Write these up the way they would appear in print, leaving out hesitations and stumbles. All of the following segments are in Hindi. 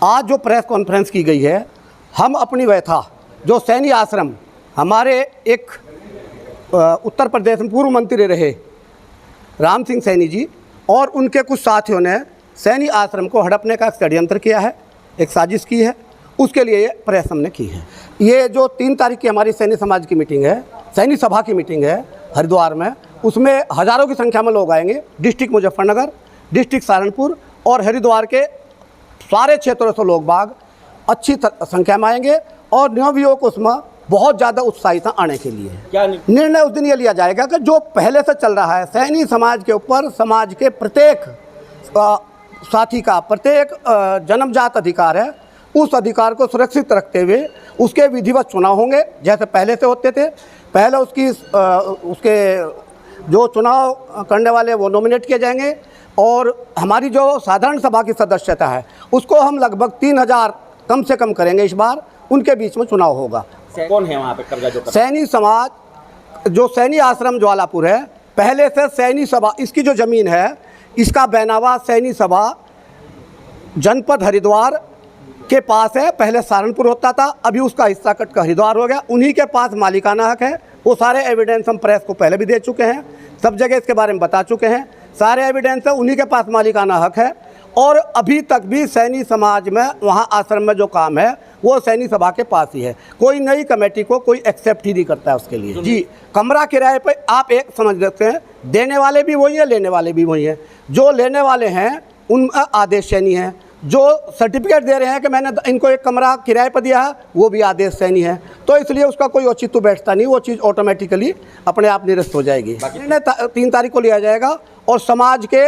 आज जो प्रेस कॉन्फ्रेंस की गई है, हम अपनी व्यथा जो सैनी आश्रम हमारे एक उत्तर प्रदेश में पूर्व मंत्री रहे राम सिंह सैनी जी और उनके कुछ साथियों ने सैनी आश्रम को हड़पने का षड्यंत्र किया है, एक साजिश की है, उसके लिए ये प्रेस हमने की है। ये जो 3 तारीख की हमारी सैनी समाज की मीटिंग है, सैनी सभा की मीटिंग है हरिद्वार में, उसमें हज़ारों की संख्या में लोग आएंगे। डिस्ट्रिक्ट मुजफ्फरनगर, डिस्ट्रिक्ट सहारनपुर और हरिद्वार के सारे क्षेत्रों से लोग बाग अच्छी संख्या में आएंगे और नवयुवक उसमें बहुत ज़्यादा उत्साहित आने के लिए। क्या निर्णय उस दिन ये लिया जाएगा कि जो पहले से चल रहा है सैनी समाज के ऊपर समाज के प्रत्येक साथी का प्रत्येक जन्मजात अधिकार है, उस अधिकार को सुरक्षित रखते हुए उसके विधिवत चुनाव होंगे जैसे पहले से होते थे। पहले उसके जो चुनाव करने वाले वो नॉमिनेट किए जाएंगे और हमारी जो साधारण सभा की सदस्यता है उसको हम लगभग 3000 कम से कम करेंगे। इस बार उनके बीच में चुनाव होगा। कौन है वहाँ पे कब्जा जो सैनी समाज, जो सैनी आश्रम ज्वालापुर है, पहले से सैनी सभा, इसकी जो ज़मीन है इसका बैनावा सैनी सभा जनपद हरिद्वार के पास है। पहले सहारनपुर होता था, अभी उसका हिस्सा कट कर हरिद्वार हो गया। उन्हीं के पास मालिकाना हक है। वो सारे एविडेंस हम प्रेस को पहले भी दे चुके हैं, सब जगह इसके बारे में बता चुके हैं। सारे एविडेंस है, उन्हीं के पास मालिकाना हक है और अभी तक भी सैनी समाज में वहाँ आश्रम में जो काम है वो सैनी सभा के पास ही है। कोई नई कमेटी को कोई एक्सेप्ट ही नहीं करता है उसके लिए। जी, कमरा किराए पे आप एक समझ सकते हैं, देने वाले भी वही हैं, लेने वाले भी वही हैं। जो लेने वाले हैं उनका आदेश सैनी है, जो सर्टिफिकेट दे रहे हैं कि मैंने इनको एक कमरा किराए पर दिया है वो भी आदेश सैनी है। तो इसलिए उसका कोई औचित्य बैठता नहीं, वो चीज़ ऑटोमेटिकली अपने आप निरस्त हो जाएगी। निर्णय 3 तारीख को लिया जाएगा और समाज के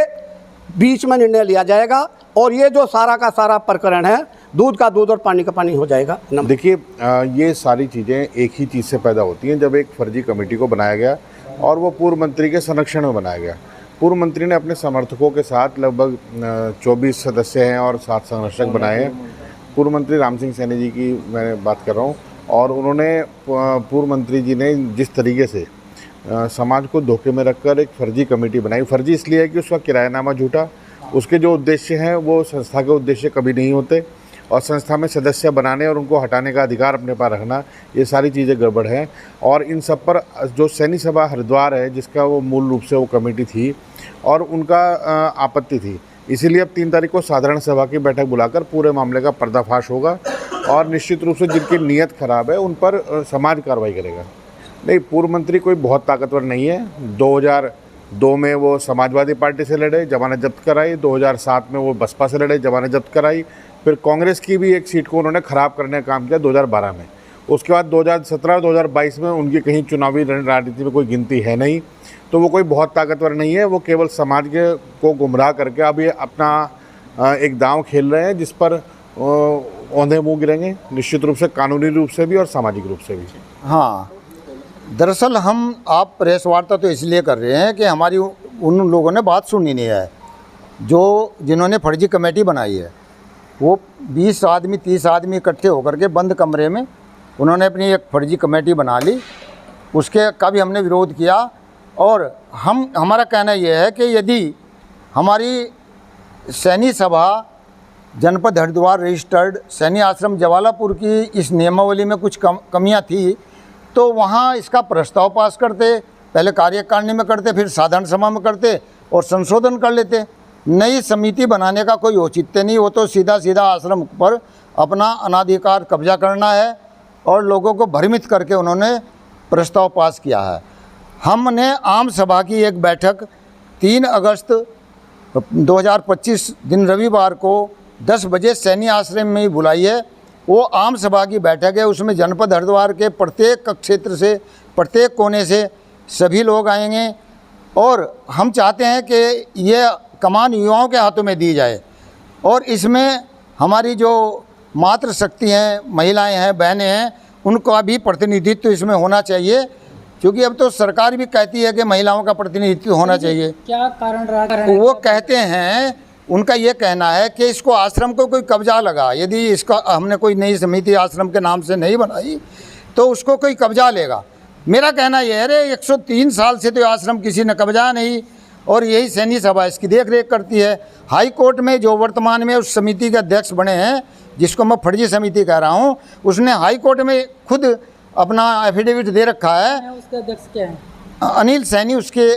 बीच में निर्णय लिया जाएगा और ये जो सारा का सारा प्रकरण है दूध का दूध और पानी का पानी हो जाएगा। देखिए, ये सारी चीज़ें एक ही चीज़ से पैदा होती हैं जब एक फर्जी कमेटी को बनाया गया और वो पूर्व मंत्री के संरक्षण में बनाया गया। पूर्व मंत्री ने अपने समर्थकों के साथ लगभग 24 सदस्य हैं और 7 संरक्षक बनाए हैं। पूर्व मंत्री राम सिंह सैनी जी की मैं बात कर रहा हूँ और उन्होंने पूर्व मंत्री जी ने जिस तरीके से समाज को धोखे में रखकर एक फर्जी कमेटी बनाई। फर्जी इसलिए है कि उसका किरायानामा झूठा, उसके जो उद्देश्य हैं वो संस्था के उद्देश्य कभी नहीं होते और संस्था में सदस्य बनाने और उनको हटाने का अधिकार अपने पास रखना, ये सारी चीज़ें गड़बड़ हैं। और इन सब पर जो सैनी सभा हरिद्वार है जिसका वो मूल रूप से वो कमेटी थी और उनका आपत्ति थी, इसीलिए अब 3 तारीख को साधारण सभा की बैठक बुलाकर पूरे मामले का पर्दाफाश होगा और निश्चित रूप से जिनकी नीयत खराब है उन पर समाज कार्रवाई करेगा। नहीं, पूर्व मंत्री कोई बहुत ताकतवर नहीं है। 2002 में वो समाजवादी पार्टी से लड़े, जमानत जब्त कराई। 2007 में वो बसपा से लड़े, जमानत जब्त कराई। फिर कांग्रेस की भी एक सीट को उन्होंने ख़राब करने का काम किया 2012 में। उसके बाद 2017 और 2022 में उनकी कहीं चुनावी राजनीति में कोई गिनती है नहीं। तो वो कोई बहुत ताकतवर नहीं है, वो केवल समाज के को गुमराह करके अब ये अपना एक दांव खेल रहे हैं जिस पर औंधे मुँह गिरेंगे, निश्चित रूप से कानूनी रूप से भी और सामाजिक रूप से भी। हाँ, दरअसल आप प्रेस वार्ता तो इसलिए कर रहे हैं कि हमारी उन लोगों ने बात सुनी नहीं है जो जिन्होंने फर्जी कमेटी बनाई है। वो 20 आदमी 30 आदमी इकट्ठे होकर के बंद कमरे में उन्होंने अपनी एक फर्जी कमेटी बना ली, उसके का भी हमने विरोध किया। और हमारा कहना यह है कि यदि हमारी सैनी सभा जनपद हरिद्वार रजिस्टर्ड सैनी आश्रम ज्वालापुर की इस नियमावली में कुछ कमियां थी तो वहाँ इसका प्रस्ताव पास करते, पहले कार्यकारिणी में करते, फिर साधारण सभा में करते और संशोधन कर लेते। नई समिति बनाने का कोई औचित्य नहीं, वो तो सीधा सीधा आश्रम पर अपना अनाधिकार कब्जा करना है और लोगों को भ्रमित करके उन्होंने प्रस्ताव पास किया है। हमने आम सभा की एक बैठक 3 अगस्त 2025 दिन रविवार को 10 बजे सैनी आश्रम में ही बुलाई है। वो आम सभा की बैठक है, उसमें जनपद हरिद्वार के प्रत्येक क्षेत्र से, प्रत्येक कोने से सभी लोग आएंगे और हम चाहते हैं कि ये कमान युवाओं के हाथों में दी जाए और इसमें हमारी जो मातृशक्ति हैं, महिलाएं हैं, बहनें हैं, उनका भी प्रतिनिधित्व इसमें होना चाहिए क्योंकि अब तो सरकार भी कहती है कि महिलाओं का प्रतिनिधित्व होना चाहिए। क्या कारण रहा? वो कहते हैं, उनका ये कहना है कि इसको आश्रम को कोई कब्जा लगा, यदि इसका हमने कोई नई समिति आश्रम के नाम से नहीं बनाई तो उसको कोई कब्जा लेगा। मेरा कहना यह है, अरे 103 साल से तो आश्रम किसी ने कब्जा नहीं और यही सैनी सभा इसकी देख रेख करती है। हाई कोर्ट में जो वर्तमान में उस समिति के अध्यक्ष बने हैं जिसको मैं फर्जी समिति कह रहा हूँ, उसने हाई कोर्ट में खुद अपना एफिडेविट दे रखा है। उसके अध्यक्ष क्या है? अनिल सैनी उसके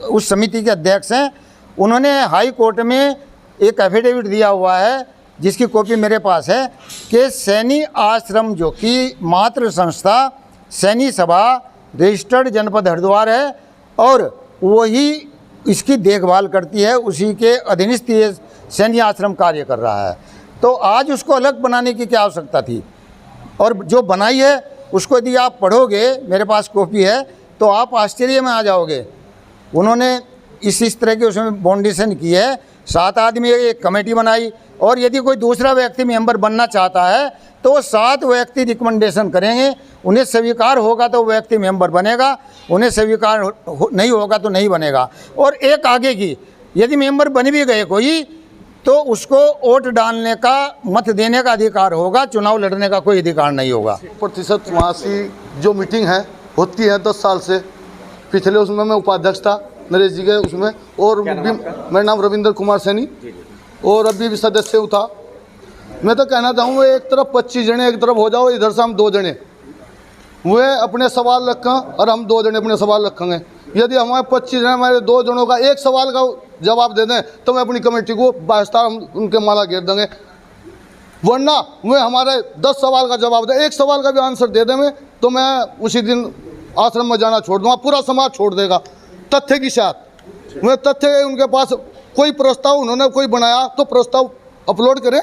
उस समिति के अध्यक्ष हैं। उन्होंने हाई कोर्ट में एक एफिडेविट दिया हुआ है, जिसकी कॉपी मेरे पास है, कि सैनी आश्रम जो कि मातृ संस्था सैनी सभा रजिस्टर्ड जनपद हरिद्वार है और वही इसकी देखभाल करती है, उसी के अधीनस्थ ये सैनी आश्रम कार्य कर रहा है। तो आज उसको अलग बनाने की क्या आवश्यकता थी? और जो बनाई है उसको यदि आप पढ़ोगे, मेरे पास कॉपी है, तो आप आश्चर्य में आ जाओगे। उन्होंने इस तरह की उसमें बाउंडेशन की है। 7 आदमी एक कमेटी बनाई और यदि कोई दूसरा व्यक्ति मेंबर बनना चाहता है तो 7 व्यक्ति रिकमेंडेशन करेंगे, उन्हें स्वीकार होगा तो व्यक्ति मेंबर बनेगा, उन्हें स्वीकार नहीं होगा तो नहीं बनेगा। और एक आगे की, यदि मेंबर बन भी गए कोई तो उसको वोट डालने का, मत देने का अधिकार होगा, चुनाव लड़ने का कोई अधिकार नहीं होगा। प्रतिशत वहाँ की जो मीटिंग है होती है 10 साल से, पिछले उसमें मैं उपाध्यक्ष था नरेश जी के उसमें, और मेरा नाम रविंद्र कुमार सैनी, और अभी भी सदस्य था। मैं तो कहना चाहूँगा एक तरफ 25 जने एक तरफ हो जाओ, इधर से हम 2 जने वे अपने सवाल रखें और हम 2 जने अपने सवाल रखेंगे। यदि हमारे 25 जने हमारे 2 जनों का एक सवाल का जवाब दे दें तो मैं अपनी कमेटी को बास्ता हम उनके माला घेर देंगे, वरना वे हमारे 10 सवाल का जवाब दें, एक सवाल का भी आंसर दे देंगे तो मैं उसी दिन आश्रम में जाना छोड़ दूँगा, पूरा समाज छोड़ देगा। तथ्य की साथ वे तथ्य, उनके पास कोई प्रस्ताव उन्होंने कोई बनाया तो प्रस्ताव अपलोड करें।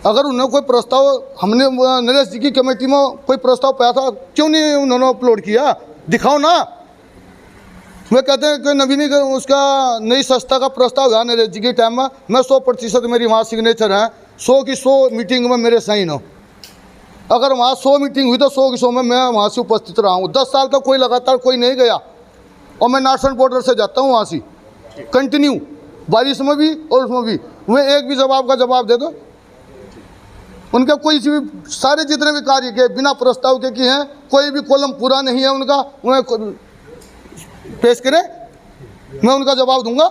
अगर उन्होंने कोई प्रस्ताव, हमने नरेश जी की कमेटी में कोई प्रस्ताव पाया था, क्यों नहीं उन्होंने अपलोड किया? दिखाओ ना। वे कहते हैं कि नवीनीकरण उसका नई संस्था का प्रस्ताव है नरेश जी के टाइम में, मैं 100% मेरी वहाँ सिग्नेचर है, 100 की 100 मीटिंग में मेरे साइन हो। अगर वहाँ 100 मीटिंग हुई तो 100 की 100 में मैं वहाँ से उपस्थित रहा हूँ। 10 साल तक कोई लगातार कोई नहीं गया, और मैं नार्सन बॉर्डर से जाता हूँ वहाँ से कंटिन्यू, बारिश में भी और उसमें भी। वे एक भी जवाब का जवाब दे दो। उनके कोई भी, सारे जितने भी कार्य किए बिना प्रस्ताव के किए हैं, कोई भी कॉलम पूरा नहीं है उनका, उन्हें पेश करें, मैं उनका जवाब दूंगा।